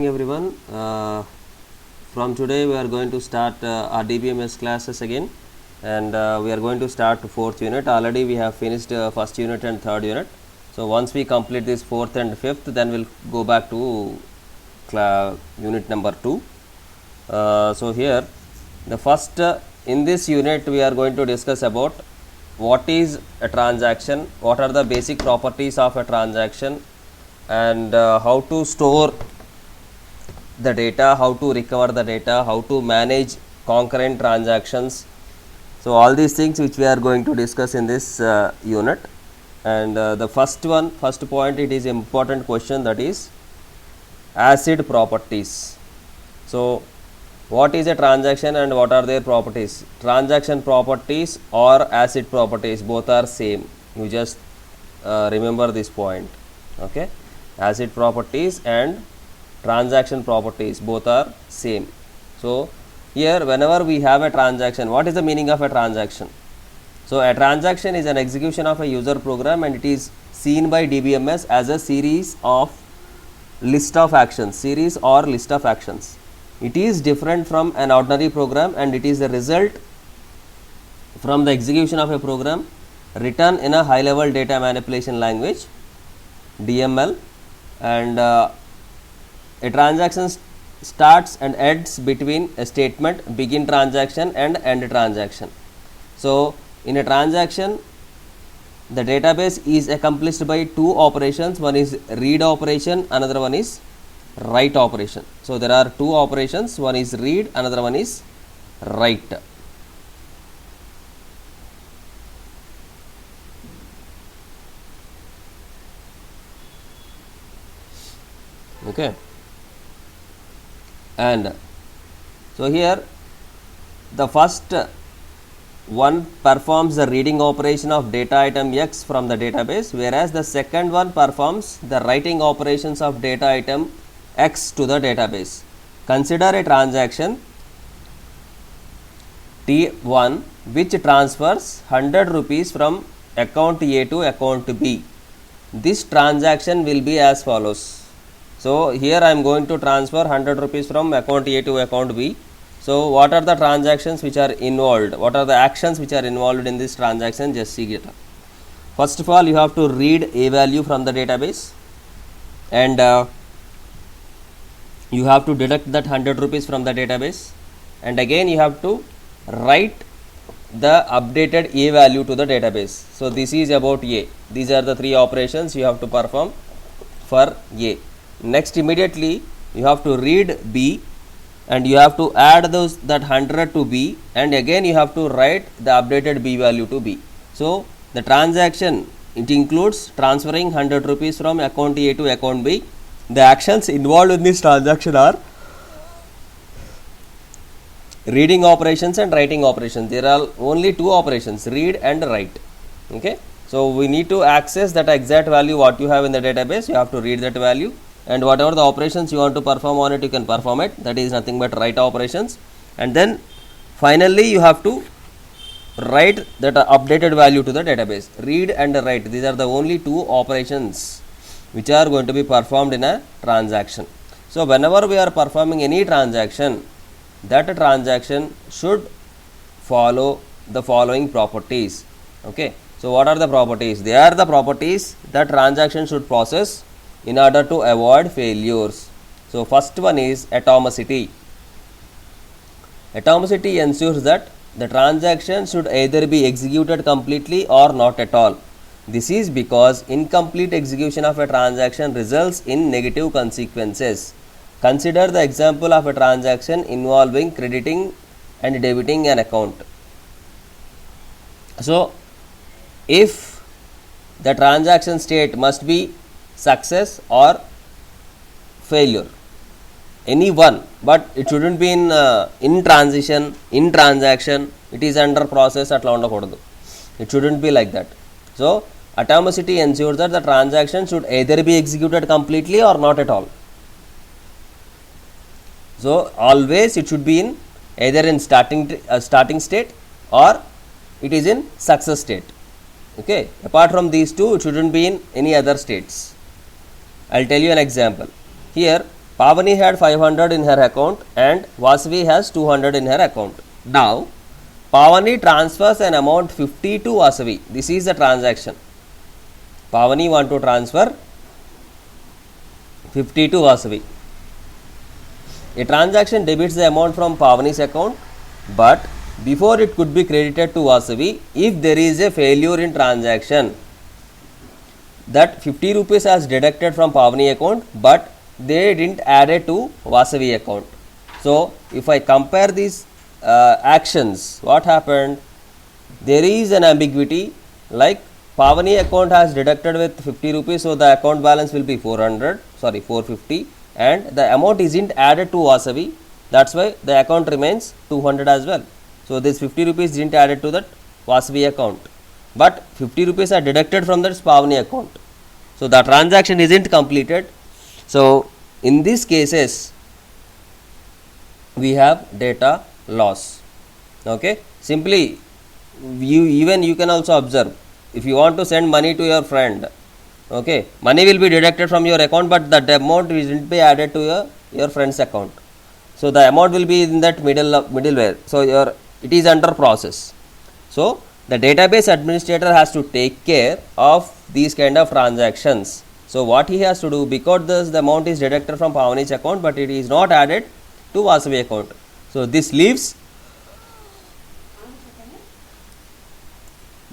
Everyone, from today we are going to start our DBMS classes again, and we are going to start fourth unit. Already we have finished first unit and third unit. So once we complete this fourth and fifth, then we'll go back to unit number 2. So here the first in this unit we are going to discuss about what is a transaction, what are the basic properties of a transaction, and how to store the data, how to recover the data, how to manage concurrent transactions. So all these things which we are going to discuss in this unit. And the first point, it is important question, that is ACID properties. So what is a transaction and what are their properties? Transaction properties or ACID properties, both are same. You just remember this point. Okay, ACID properties and transaction properties, both are same. So here whenever we have a transaction, what is the meaning of a transaction? So a transaction is an execution of a user program, and it is seen by DBMS as a series or list of actions. It is different from an ordinary program, and it is a result from the execution of a program written in a high level data manipulation language, DML. And a transaction starts and ends between a statement, begin transaction and end transaction. So in a transaction, the database is accomplished by two operations. One is read operation, another one is write operation. So there are two operations, one is read, another one is write. Okay. And so here the first one performs the reading operation of data item X from the database, whereas the second one performs the writing operations of data item X to the database. Consider a transaction T1 which transfers 100 rupees from account A to account B. This transaction will be as follows. So here I am going to transfer 100 rupees from account A to account B. So what are the transactions which are involved? What are the actions which are involved in this transaction? Just see it. First of all, you have to read a value from the database, and you have to deduct that 100 rupees from the database, and again you have to write the updated A value to the database. So this is about A. These are the three operations you have to perform for A. Next, immediately you have to read B, and you have to add that 100 to B, and again you have to write the updated B value to B. So the transaction, it includes transferring 100 rupees from account A to account B. The actions involved in this transaction are reading operations and writing operations. There are only two operations, read and write. Okay, so we need to access that exact value what you have in the database. You have to read that value, and whatever the operations you want to perform on it, you can perform it. That is nothing but write operations. And then finally you have to write that updated value to the database. Read and write, these are the only two operations which are going to be performed in a transaction. So whenever we are performing any transaction, that transaction should follow the following properties. Okay, so what are the properties? They are the properties that transaction should process in order to avoid failures. So first one is atomicity. Atomicity ensures that the transaction should either be executed completely or not at all. This is because incomplete execution of a transaction results in negative consequences. Consider the example of a transaction involving crediting and debiting an account. So if the transaction state must be success or failure, any one, but it shouldn't be in transition, in transaction, it is under process, atla undakodu. It shouldn't be like that. So atomicity ensures that the transaction should either be executed completely or not at all. So always it should be in either in starting state or it is in success state. Okay, apart from these two, it shouldn't be in any other states. I'll tell you an example. Here Pavani had 500 in her account and Vasavi has 200 in her account. Now, Pavani transfers an amount 50 to Vasavi. This is the transaction. Pavani want to transfer 50 to Vasavi. A transaction debits the amount from Pavani's account, but before it could be credited to Vasavi, if there is a failure in transaction, that 50 rupees has deducted from Pavani account, but they didn't add it to Vasavi account. So, if I compare these actions, what happened? There is an ambiguity, like Pavani account has deducted with 50 rupees, so the account balance will be 450, and the amount isn't added to Vasavi, that's why the account remains 200 as well. So, this 50 rupees didn't added to that Vasavi account, but 50 rupees are deducted from that Pavani account. So, the transaction isn't completed. So, in these cases, we have data loss. Okay, simply you can also observe, if you want to send money to your friend, okay, money will be deducted from your account, but that amount will be added to your friend's account. So, the amount will be in that middleware. So, it is under process. So, the database administrator has to take care of these kind of transactions. So, what he has to do, because the amount is deducted from Pavani's account, but it is not added to Vasavi account. So, this leaves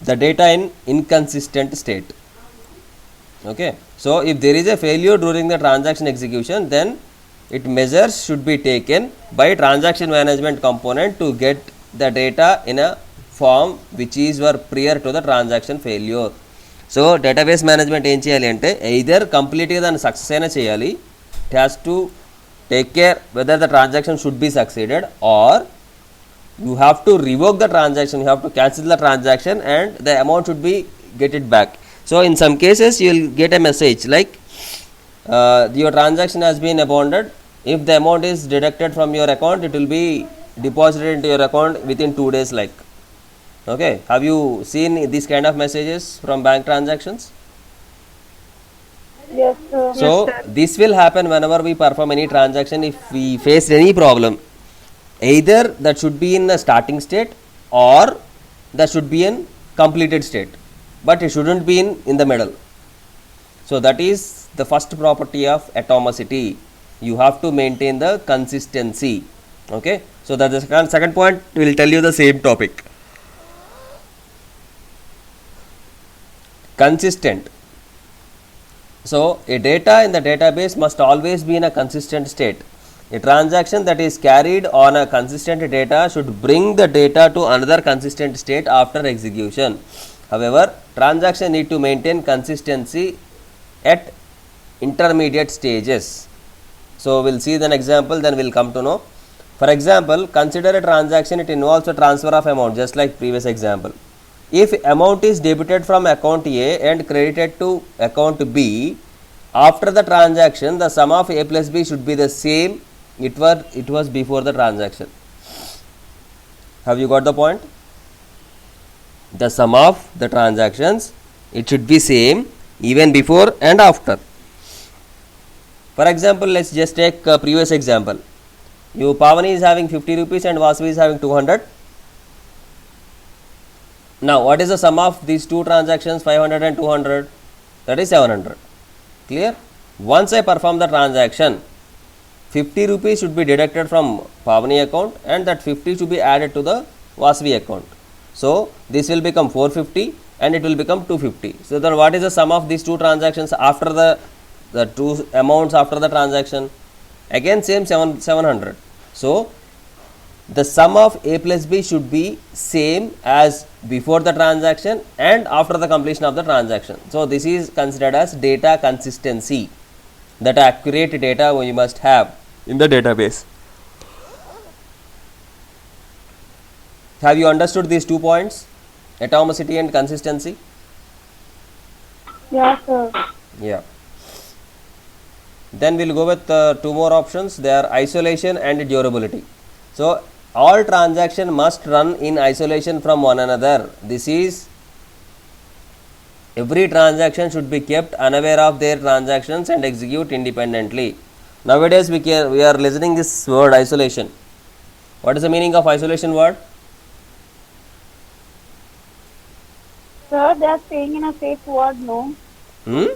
the data in inconsistent state. Okay. So, if there is a failure during the transaction execution, then measures should be taken by transaction management component to get the data in a form which were prior to the transaction failure. So, database management ఏం చేయాలి అంటే either completely దాన్ని success అయినా చేయాలి, it has to take care whether the transaction should be succeeded, or you have to revoke the transaction, you have to cancel the transaction and the amount should be get it back. So, in some cases you will get a message like your transaction has been abandoned. If the amount is deducted from your account, it will be deposited into your account within 2 days like. Okay, have you seen these kind of messages from bank transactions? Yes, sir. So, Yes, sir. this will happen whenever we perform any transaction. If we face any problem, either that should be in the starting state or that should be in completed state, but it shouldn't be in the middle. So, that is the first property of atomicity. You have to maintain the consistency. Okay. So, that the second point will tell you the same topic. Consistent. So, a data in the database must always be in a consistent state. A transaction that is carried on a consistent data should bring the data to another consistent state after execution. However, transaction need to maintain consistency at intermediate stages. So, we will see an example, then we will come to know. For example, consider a transaction, it involves a transfer of amount, just like previous example. If amount is debited from account A and credited to account B, after the transaction, the sum of A plus B should be the same it was before the transaction. Have you got the point? The sum of the transactions, it should be same even before and after. For example, let us just take a previous example. Pavani is having 50 rupees and Vasavi is having 200. Now, what is the sum of these two transactions, 500 and 200? That is 700. Clear? Once I perform the transaction, 50 rupees should be deducted from Pavani account and that 50 should be added to the Vasavi account. So, this will become 450 and it will become 250. So, then what is the sum of these two transactions after the two amounts after the transaction? Again same 700. So, the sum of A plus B should be same as before the transaction and after the completion of the transaction. So, this is considered as data consistency, that accurate data we must have in the database. Have you understood these 2 points, atomicity and consistency? Yes, sir. Yeah. Then we will go with 2 more options. They are isolation and durability. So, all transactions must run in isolation from one another. This is, every transaction should be kept unaware of their transactions and execute independently. Nowadays we are listening this word isolation. What is the meaning of isolation word? Sir, they are staying in a safe ward, no? Hmm?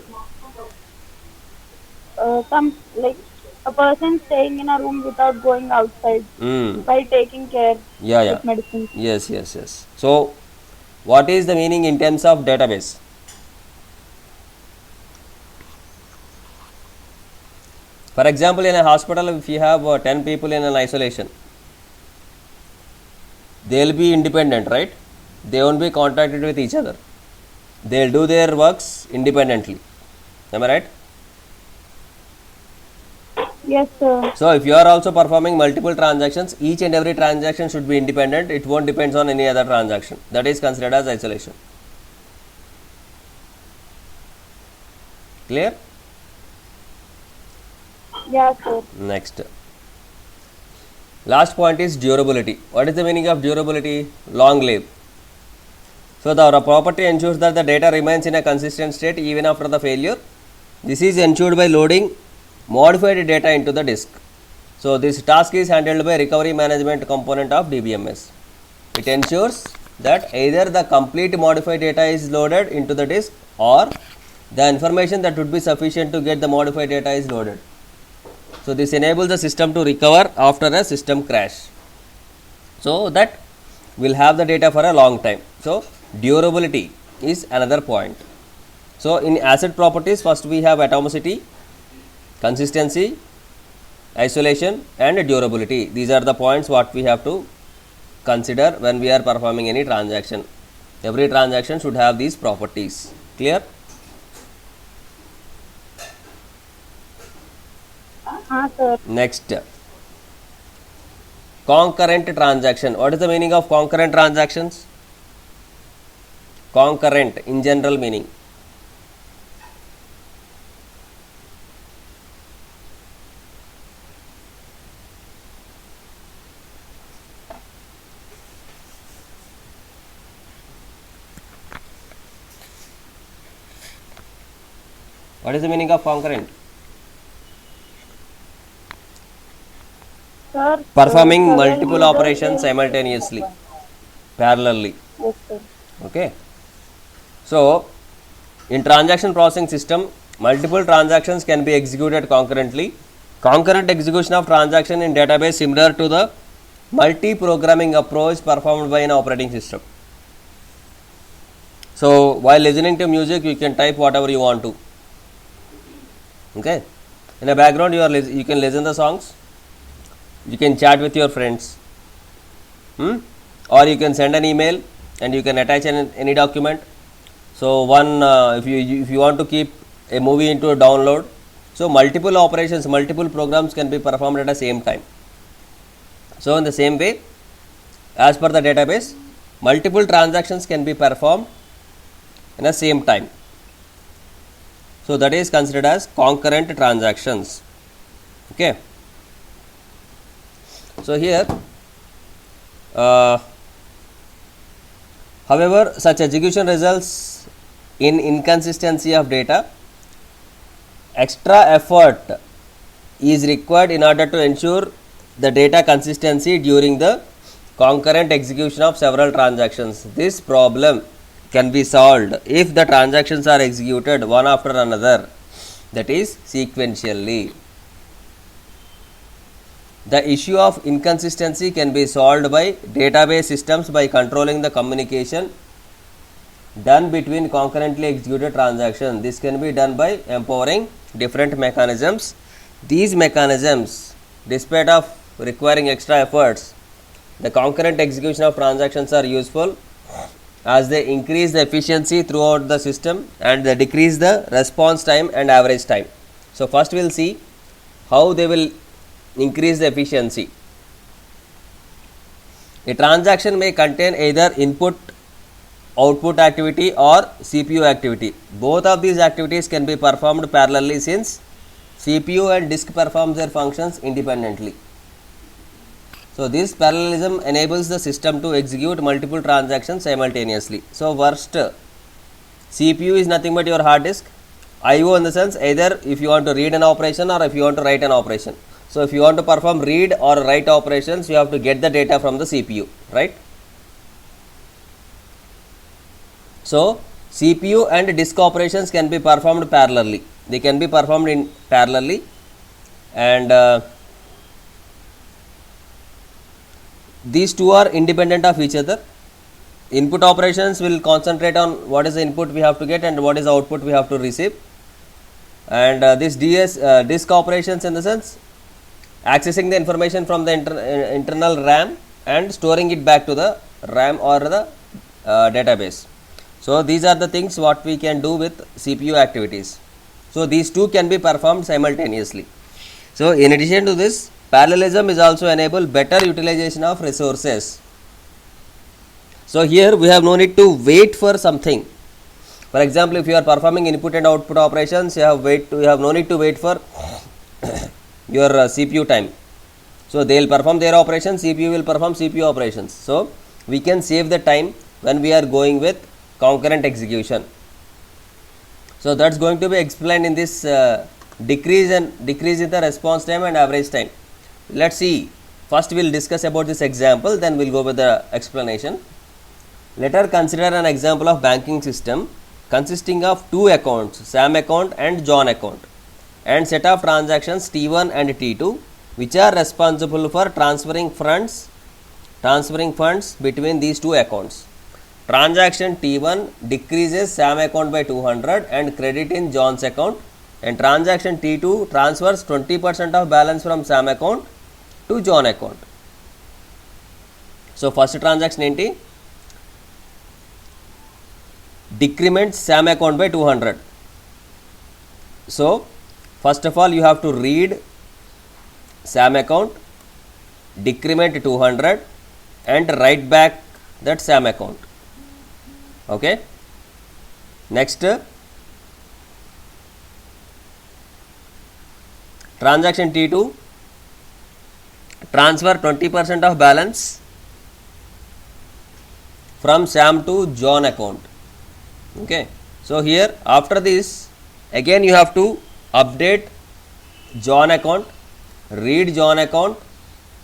Some like a person staying in a room without going outside Hmm. by taking care Yeah, yeah. with medicines. Yes, yes, yes. So, what is the meaning in terms of database? For example, in a hospital, if you have 10 people in an isolation, they will be independent, right? They won't be contacted with each other. They'll do their works independently. Am I right? Yes, sir. So, if you are also performing multiple transactions, each and every transaction should be independent. It won't depend on any other transaction. That is considered as isolation. Clear? Yeah, sir. Next. Last point is durability. What is the meaning of durability? Long live. So, the property ensures that the data remains in a consistent state even after the failure. This is ensured by loading modified data into the disk. So, this task is handled by recovery management component of DBMS. It ensures that either the complete modified data is loaded into the disk or the information that would be sufficient to get the modified data is loaded. So, this enables the system to recover after a system crash. So, that will have the data for a long time. So, durability is another point. So, in asset properties, first we have atomicity, consistency, isolation and durability. These are the points what we have to consider when we are performing any transaction. Every transaction should have these properties. Clear? Sir. Next, concurrent transaction. What is the meaning of concurrent transactions? Concurrent in general meaning. What is the meaning of concurrent? Sir, Performing several multiple users operations will- simultaneously, parallelly. Yes, sir. Okay. So, in transaction processing system, multiple transactions can be executed concurrently. Concurrent execution of transaction in database similar to the multi-programming approach performed by an operating system. So, while listening to music, you can type whatever you want to. Okay. In the background, you can listen the songs. You can chat with your friends. Or you can send an email and you can attach any document. So, one if you want to keep a movie into a download, so multiple operations, multiple programs can be performed at the same time. So, in the same way, as per the database, multiple transactions can be performed in the same time. So, that is considered as concurrent transactions. Okay. So, here however, such execution results in inconsistency of data. Extra effort is required in order to ensure the data consistency during the concurrent execution of several transactions. This problem can be solved if the transactions are executed one after another, that is sequentially. The issue of inconsistency can be solved by database systems by controlling the communication done between concurrently executed transactions. This can be done by empowering different mechanisms. These mechanisms, despite of requiring extra efforts, the concurrent execution of transactions are useful as they increase the efficiency throughout the system and they decrease the response time and average time. So, first we will see how they will increase the efficiency. A transaction may contain either input output activity or CPU activity. Both of these activities can be performed parallelly since CPU and disk performs their functions independently. So, this parallelism enables the system to execute multiple transactions simultaneously. So, first CPU is nothing but your hard disk, IO in the sense either if you want to read an operation or if you want to write an operation. So if you want to perform read or write operations, you have to get the data from the CPU, right? So CPU and disk operations can be performed parallelly. They can be performed in parallelly, and these two are independent of each other. Input operations will concentrate on what is the input we have to get and what is the output we have to receive, and this disk operations in the sense accessing the information from the internal RAM and storing it back to the RAM or the database. So these are the things what we can do with CPU activities. So these two can be performed simultaneously. So in addition to this, parallelism is also enable better utilization of resources. So here we have no need to wait for something. For example, if you are performing input and output operations, you have no need to wait for your CPU time. So they will perform their operations, CPU will perform CPU operations. So we can save the time when we are going with concurrent execution. So that's going to be explained in this decrease in the response time and average time. Let's see. First we will discuss about this example, then we will go with the explanation. Let us consider an example of banking system consisting of two accounts, Sam account and John account, and set of transactions T1 and T2, which are responsible for transferring funds between these two accounts. Transaction T1 decreases Sam account by 200 and credit in John's account, and transaction T2 transfers 20% of balance from Sam account to John account. So first transaction enti decrements Sam account by 200. So first of all you have to read Sam account, decrement 200 and write back that Sam account. Okay. Next, transaction T2 transfer 20% of balance from Sam to John account. Okay. So here after this again you have to update John account, read John account,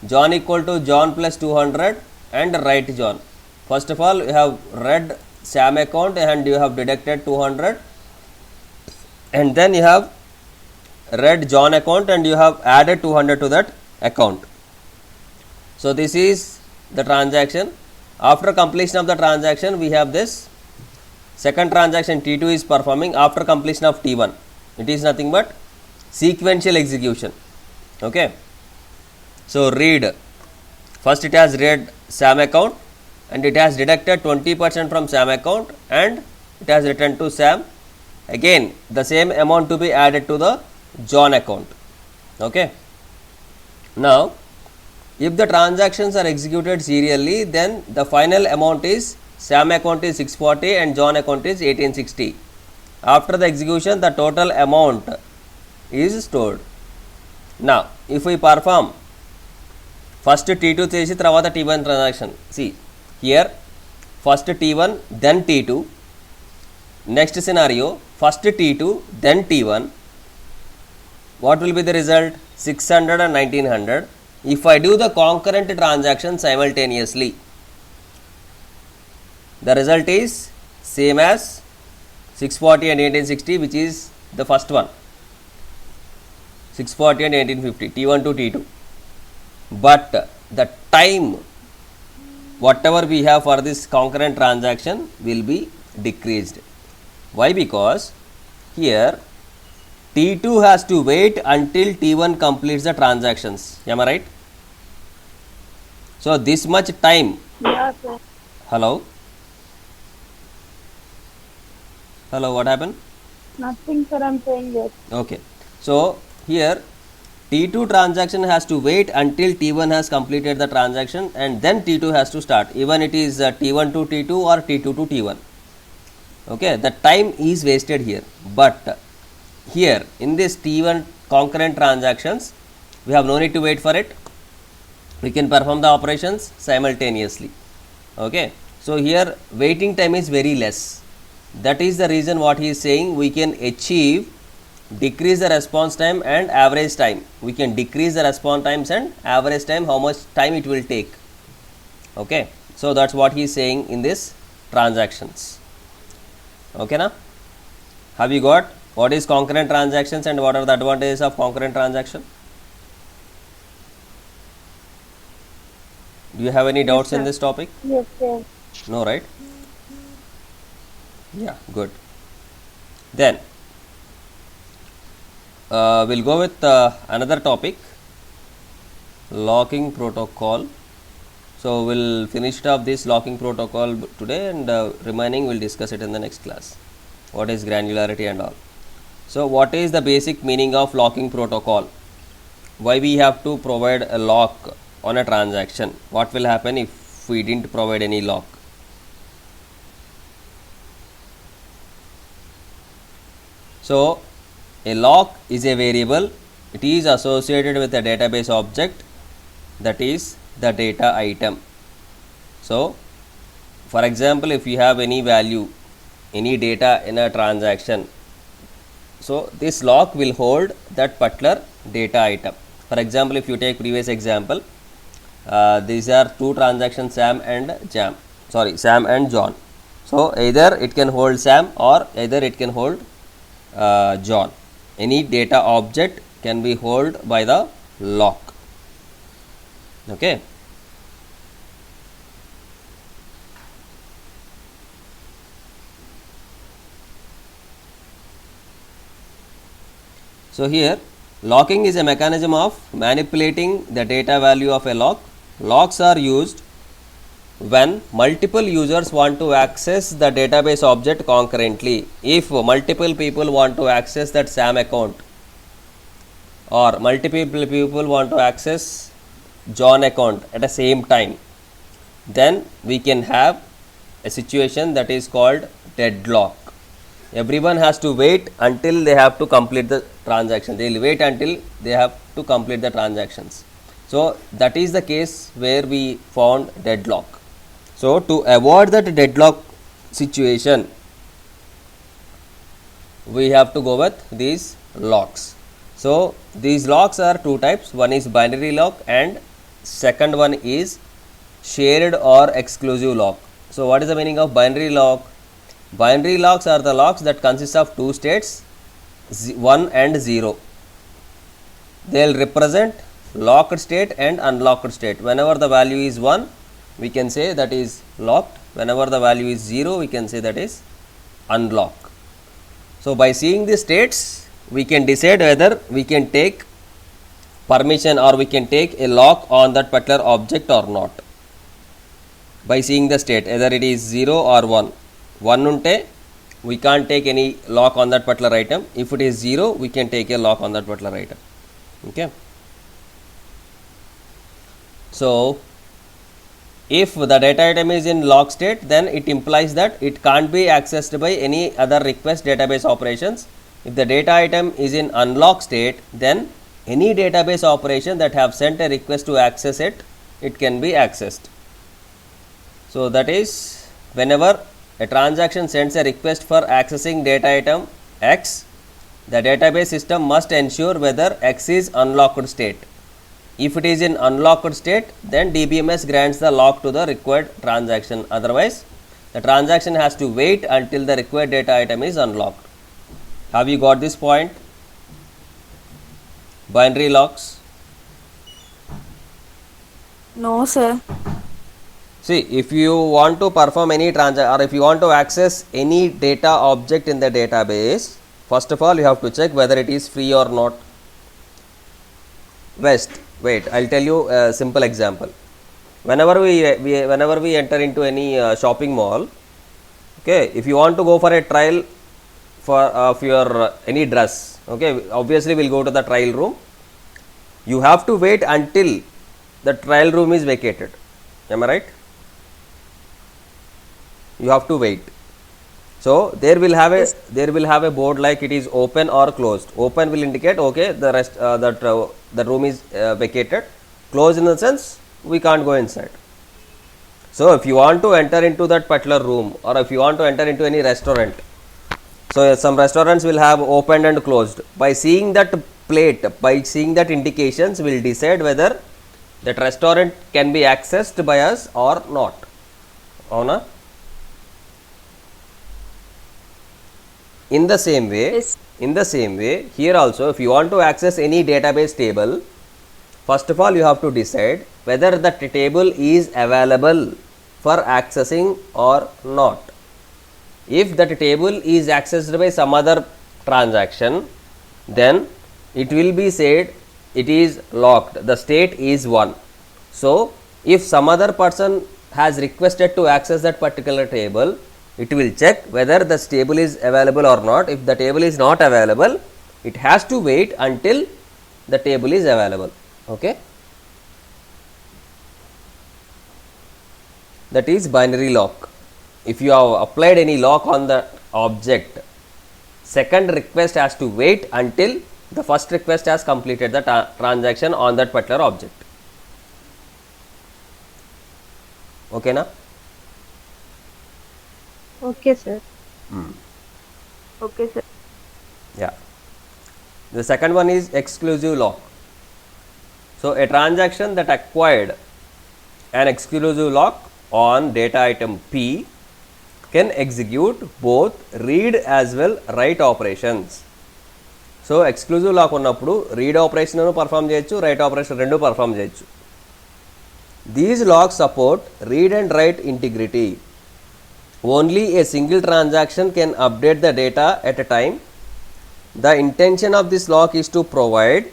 John equal to John plus 200 and write John. First of all you have read Sam account and you have deducted 200, and then you have read John account and you have added 200 to that account. So this is the transaction. After completion of the transaction we have this second transaction T2 is performing after completion of T1. It is nothing but sequential execution. Okay. So read, first it has read Sam account and it has deducted 20% from Sam account and it has returned to Sam. Again the same amount to be added to the John account. Okay. Now if the transactions are executed serially, then the final amount is Sam account is 640 and John account is 1860. After the execution the total amount is stored. Now if we perform first T2 చేసి తర్వాత T1 transaction, see here first T1 then T2, next scenario first T2 then T1, what will be the result? 600 and 1900. If I do the concurrent transaction simultaneously, the result is same as 640 and 1860, which is the first one, 640 and 1850, T1 to T2. But the time whatever we have for this concurrent transaction will be decreased. Why? Because here T2 has to wait until T1 completes the transactions. Am I right? So this much time. Yeah, sir. Hello? Hello, what happened? Nothing, sir. I'm saying yes. Okay. So here T2 transaction has to wait until T1 has completed the transaction and then T2 has to start, even it is T1 to T2 or T2 to T1. Okay, the time is wasted here, but here in this T1 concurrent transactions we have no need to wait for it, we can perform the operations simultaneously. Okay, so here waiting time is very less. That is the reason what he is saying we can achieve decrease the response time and average time. We can decrease the response times and average time, how much time it will take. Okay, so that's what he is saying in this transactions. Okay, now have you got what is concurrent transactions and what are the advantages of concurrent transaction? Do you have any doubts in this topic? Yes, sir. No, right? Yeah, good. Then we'll go with another topic, locking protocol. So we'll finish up this locking protocol today, and remaining we'll discuss it in the next class. What is granularity and all. So what is the basic meaning of locking protocol? Why we have to provide a lock on a transaction? What will happen if we didn't provide any lock? So a lock is a variable. It is associated with a database object, that is the data item. So for example, if you have any value, any data in a transaction, so this lock will hold that particular data item. For example, if you take previous example, these are two transactions, Sam and John. So either it can hold Sam or either it can hold John. Any data object can be held by the lock. Okay. So here locking is a mechanism of manipulating the data value of a lock. Locks are used when multiple users want to access the database object concurrently. If multiple people want to access that SAM account, or multiple people want to access John account at the same time, then we can have a situation that is called deadlock. Everyone has to wait until they have to complete the transaction. They will wait until they have to complete the transactions. So that is the case where we found deadlock. So to avoid that deadlock situation, we have to go with these locks. So these locks are two types. One is binary lock and second one is shared or exclusive lock. So what is the meaning of binary lock? Binary locks are the locks that consist of two states, 1 and 0. They will represent locked state and unlocked state. Whenever the value is 1, we can say that is locked. Whenever the value is 0, we can say that is unlocked. So by seeing the states, we can decide whether we can take permission or we can take a lock on that particular object or not. By seeing the state, either it is 0 or 1. 1 unte, we can't take any lock on that particular item. If it is 0, we can take a lock on that particular item. Okay. So if the data item is in lock state, then it implies that it can't be accessed by any other request database operations. If the data item is in unlock state, then any database operation that have sent a request to access it, it can be accessed. So that is, whenever a transaction sends a request for accessing data item X, the database system must ensure whether X is unlocked state. If it is in unlocked state, then DBMS grants the lock to the required transaction. Otherwise, the transaction has to wait until the required data item is unlocked. Have you got this point? Binary locks. No, sir. See, if you want to perform any transaction or if you want to access any data object in the database, first of all you have to check whether it is free or not. Wait, I'll tell you a simple example. Whenever we enter into any shopping mall, okay, if you want to go for a trial for of your any dress, okay, obviously we'll go to the trial room. You have to wait until the trial room is vacated. Am I right? You have to wait. So there will have a board like it is open or closed. Open will indicate okay, the rest the room is vacated. Closed in the sense we can't go inside. So if you want to enter into that particular room or if you want to enter into any restaurant, So some restaurants will have opened and closed. By seeing that plate, by seeing that indications, will decide whether that restaurant can be accessed by us or not. Avuna? In the same way, here also, if you want to access any database table, first of all you have to decide whether that table is available for accessing or not. If that table is accessed by some other transaction, then it will be said it is locked, the state is 1. So if some other person has requested to access that particular table, it will check whether the table is available or not. If the table is not available, it has to wait until the table is available. Okay, that is binary lock. If you have applied any lock on the object, second request has to wait until the first request has completed the transaction on that particular object. Okay na? Okay, sir. Okay, sir. Yeah. The second one is exclusive lock. So a transaction that acquired an exclusive lock on data item P can execute both read as well write operations. So exclusive lock ఉన్నప్పుడు read operation perform చేయొచ్చు, write operation రెండు perform చేయొచ్చు. These locks support read and write integrity. Only a single transaction can update the data at a time. The intention of this lock is to provide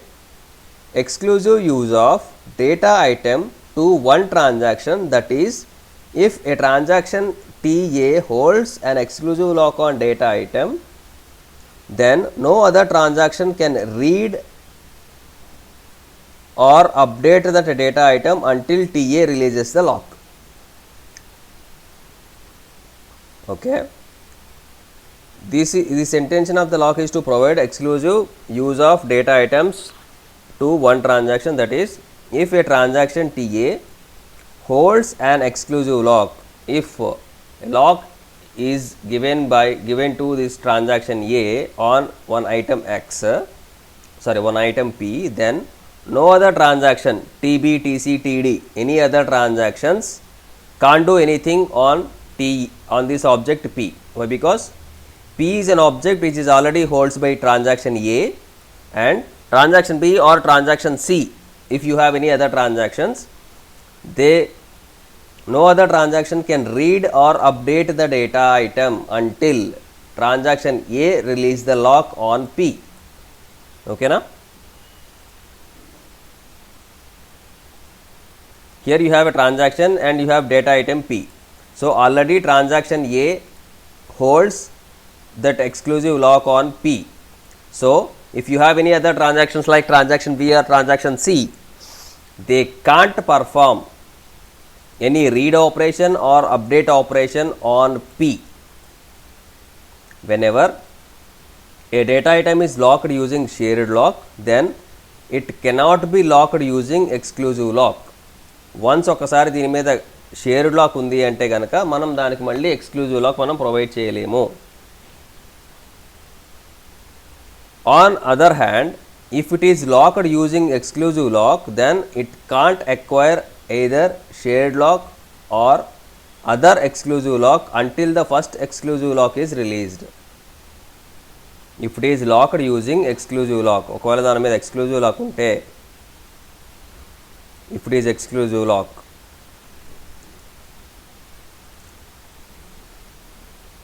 exclusive use of data item to one transaction, that is, if a transaction TA holds an exclusive lock on data item, then no other transaction can read or update that data item until TA releases the lock. Okay, this intention of the lock is to provide exclusive use of data items to one transaction, that is, if a transaction TA holds an exclusive lock, if a lock is given to this transaction A on one item X, one item P, then no other transaction TB, TC, TD, any other transactions can't do anything on this object P. Why? Because P is an object which is already holds by transaction A, and transaction B or transaction C, if you have any other transactions, no other transaction can read or update the data item until transaction A release the lock on P. Okay na? Here you have a transaction and you have data item P. So already transaction A holds that exclusive lock on P. So if you have any other transactions like transaction B or transaction C, they can't perform any read operation or update operation on P. Whenever a data item is locked using shared lock, then it cannot be locked using exclusive lock. Once ఒకసారి దీని మీద shared lock ఉంది అంటే గనక మనం దానికి మళ్ళీ exclusive lock మనం ప్రొవైడ్ చేయలేము. On other hand, if it is locked using exclusive lock, then it can't acquire either shared lock or other exclusive lock until the first exclusive lock is released. If it is locked using exclusive lock, ఒకవేళ దాని మీద exclusive lock ఉంటే, if it is exclusive lock,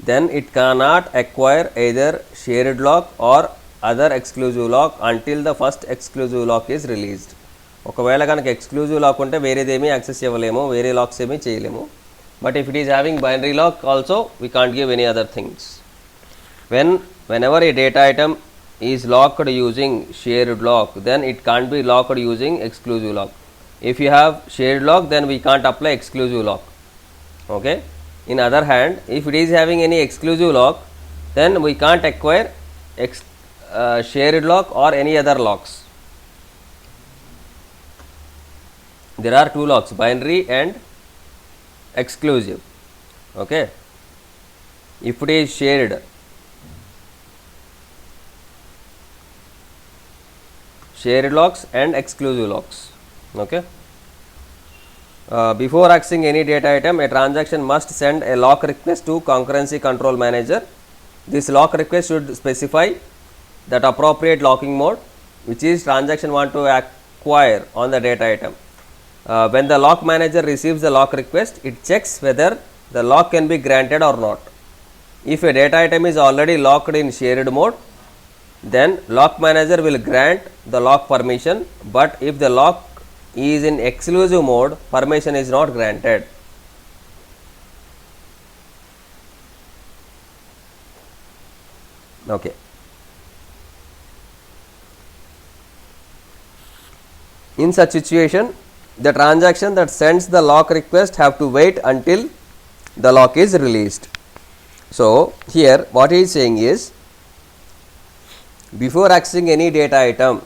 then it cannot acquire either shared lock or other exclusive lock until the first exclusive lock is released. ఒకవేళ కనుక exclusive lock ఉంటే వేరేదేమీ access ఇవ్వలేము, వేరే locks ఏమీ చేయలేము. But if it is having binary lock also we can't give any other things. whenever a data item is locked using shared lock, then it can't be locked using exclusive lock. If you have shared lock, then we can't apply exclusive lock. Okay, in other hand, if it is having any exclusive lock, then we can't acquire shared lock or any other locks. There are two locks, binary and exclusive. Okay, if it is shared, shared locks and exclusive locks. Okay. Before accessing any data item, a transaction must send a lock request to concurrency control manager. This lock request should specify that appropriate locking mode which is transaction want to acquire on the data item. When the lock manager receives the lock request, it checks whether the lock can be granted or not. If a data item is already locked in shared mode, then lock manager will grant the lock permission, but if the lock is in exclusive mode, permission is not granted. Okay. In such situation, the transaction that sends the lock request have to wait until the lock is released. So, here what he is saying is, before accessing any data item,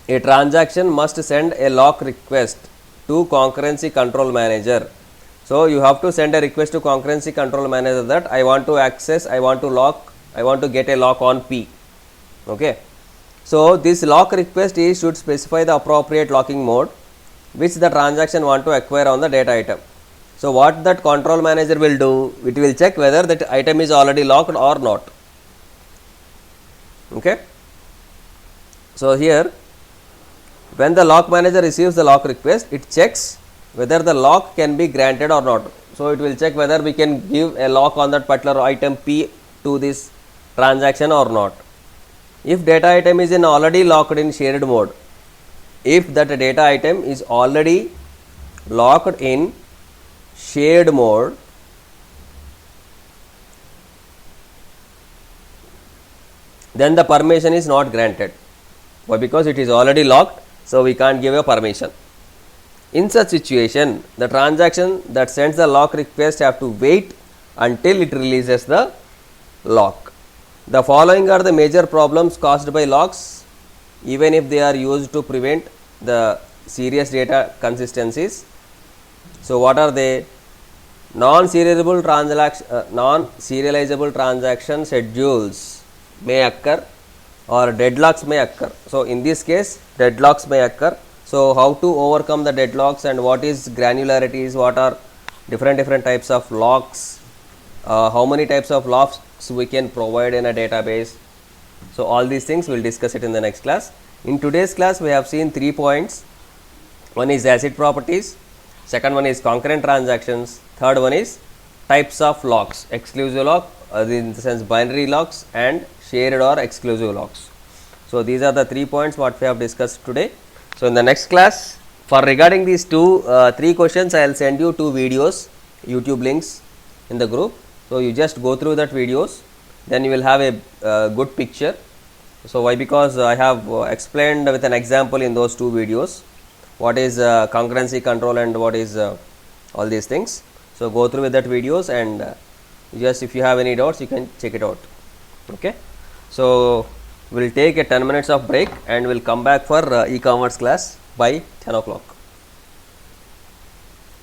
a transaction must send a lock request to concurrency control manager. So, you have to send a request to concurrency control manager that I want to access, I want to lock, I want to get a lock on P. Okay. So, this lock request should specify the appropriate locking mode which the transaction want to acquire on the data item. So, what that control manager will do, it will check whether that item is already locked or not. Okay. So, here when the lock manager receives the lock request, it checks whether the lock can be granted or not. So, it will check whether we can give a lock on that particular item P to this transaction or not. If data item is in already locked in shared mode, if that data item is already locked in shared mode, then the permission is not granted. Why? Because it is already locked, so we can't give a permission. In such situation, the transaction that sends the lock request have to wait until it releases the lock. The following are the major problems caused by locks, even if they are used to prevent the serious data consistencies. So, what are they? Non-serializable transaction schedules may occur or deadlocks may occur. So, in this case deadlocks may occur. So, how to overcome the deadlocks and what is granularities, what are different types of locks, how many types of locks we can provide in a database. So, all these things we will discuss it in the next class. In today's class we have seen 3 points. One is ACID properties, second one is concurrent transactions, third one is types of locks, exclusive lock in the sense binary locks and shared or exclusive locks. So, these are the 3 points what we have discussed today. So, in the next class for regarding these 3 questions, I will send you 2 videos, YouTube links in the group. So, you just go through that videos, then you will have a good picture. So, why? Because I have explained with an example in those 2 videos what is concurrency control and what is all these things. So, go through with that videos and just if you have any doubts you can check it out. Okay. So, we will take a 10 minutes of break and we will come back for e-commerce class by 10 o'clock.